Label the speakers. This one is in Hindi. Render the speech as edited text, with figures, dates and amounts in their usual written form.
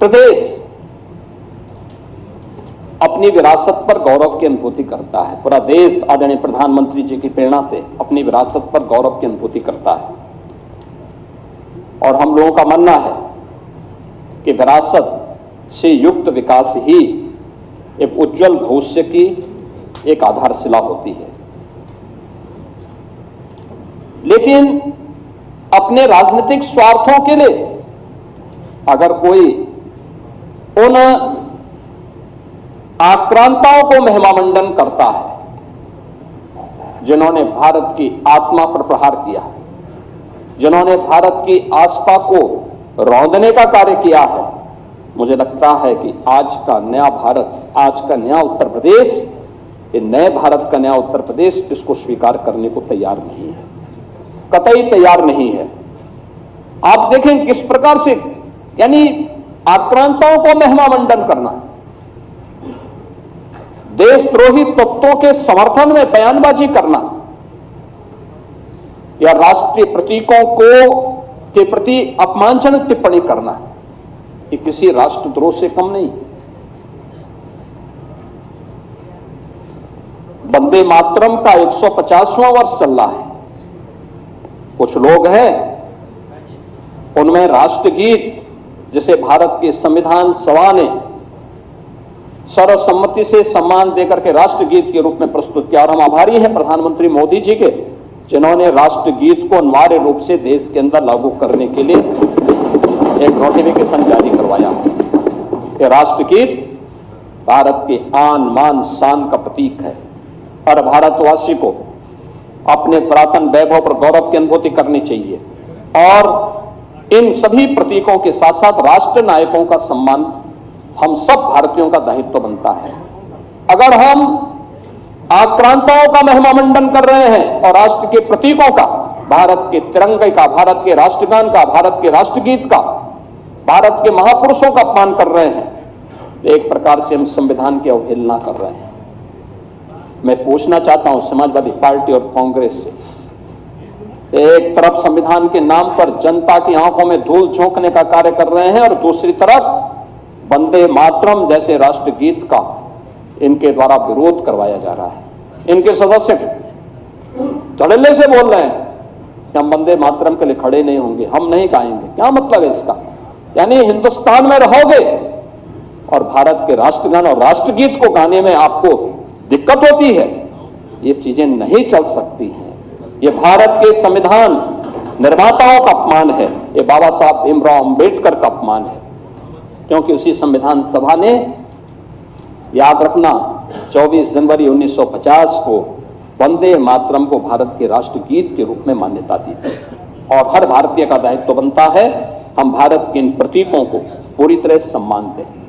Speaker 1: प्रदेश अपनी विरासत पर गौरव की अनुभूति करता है। पूरा देश आदरणीय प्रधानमंत्री जी की प्रेरणा से अपनी विरासत पर गौरव की अनुभूति करता है और हम लोगों का मानना है कि विरासत से युक्त विकास ही एक उज्जवल भविष्य की एक आधारशिला होती है। लेकिन अपने राजनीतिक स्वार्थों के लिए अगर कोई उन आक्रांताओं को महिमामंडन करता है जिन्होंने भारत की आत्मा पर प्रहार किया, जिन्होंने भारत की आस्था को रौंदने का कार्य किया है, मुझे लगता है कि आज का नया भारत, आज का नया उत्तर प्रदेश, ये नए भारत का नया उत्तर प्रदेश इसको स्वीकार करने को तैयार नहीं है, कतई तैयार नहीं है। आप देखें किस प्रकार से, यानी आक्रांताओं को महिमामंडन करना, देशद्रोही तत्वों के समर्थन में बयानबाजी करना या राष्ट्रीय प्रतीकों के प्रति अपमानजनक टिप्पणी करना, ये किसी राष्ट्रद्रोह से कम नहीं। वंदे मातरम का 150वां वर्ष चल रहा है। कुछ लोग हैं उनमें राष्ट्रगीत, जिसे भारत के संविधान सभा ने सर्वसम्मति से सम्मान देकर के राष्ट्रगीत के रूप में प्रस्तुत किया, और हम आभारी हैं प्रधानमंत्री मोदी जी के, जिन्होंने राष्ट्रगीत को अनिवार्य रूप से देश के अंदर लागू करने के लिए एक नोटिफिकेशन जारी करवाया कि राष्ट्रगीत भारत के आन मान शान का प्रतीक है। हर भारतवासी को अपने पुरातन वैभव पर गौरव की अनुभूति करनी चाहिए और इन सभी प्रतीकों के साथ साथ राष्ट्र नायकों का सम्मान हम सब भारतीयों का दायित्व बनता है। अगर हम आक्रांताओं का महिमामंडन कर रहे हैं और राष्ट्र के प्रतीकों का, भारत के तिरंगे का, भारत के राष्ट्रगान का, भारत के राष्ट्रगीत का, भारत के महापुरुषों का अपमान कर रहे हैं, तो एक प्रकार से हम संविधान की अवहेलना कर रहे हैं। मैं पूछना चाहता हूं समाजवादी पार्टी और कांग्रेस से, एक तरफ संविधान के नाम पर जनता की आंखों में धूल झोंकने का कार्य कर रहे हैं और दूसरी तरफ वंदे मातरम जैसे राष्ट्रगीत का इनके द्वारा विरोध करवाया जा रहा है। इनके सदस्य धड़ल्ले से बोल रहे हैं कि हम वंदे मातरम के लिए खड़े नहीं होंगे, हम नहीं गाएंगे। क्या मतलब है इसका? यानी हिंदुस्तान में रहोगे और भारत के राष्ट्रगान और राष्ट्रगीत को गाने में आपको दिक्कत होती है, ये चीजें नहीं चल सकती हैं। ये भारत के संविधान निर्माताओं का अपमान है, ये बाबा साहब भीमराव अंबेडकर का अपमान है, क्योंकि उसी संविधान सभा ने, याद रखना, 24 जनवरी 1950 को वंदे मातरम को भारत के राष्ट्रगीत के रूप में मान्यता दी थी। और हर भारतीय का दायित्व बनता है हम भारत के इन प्रतीकों को पूरी तरह सम्मान दें।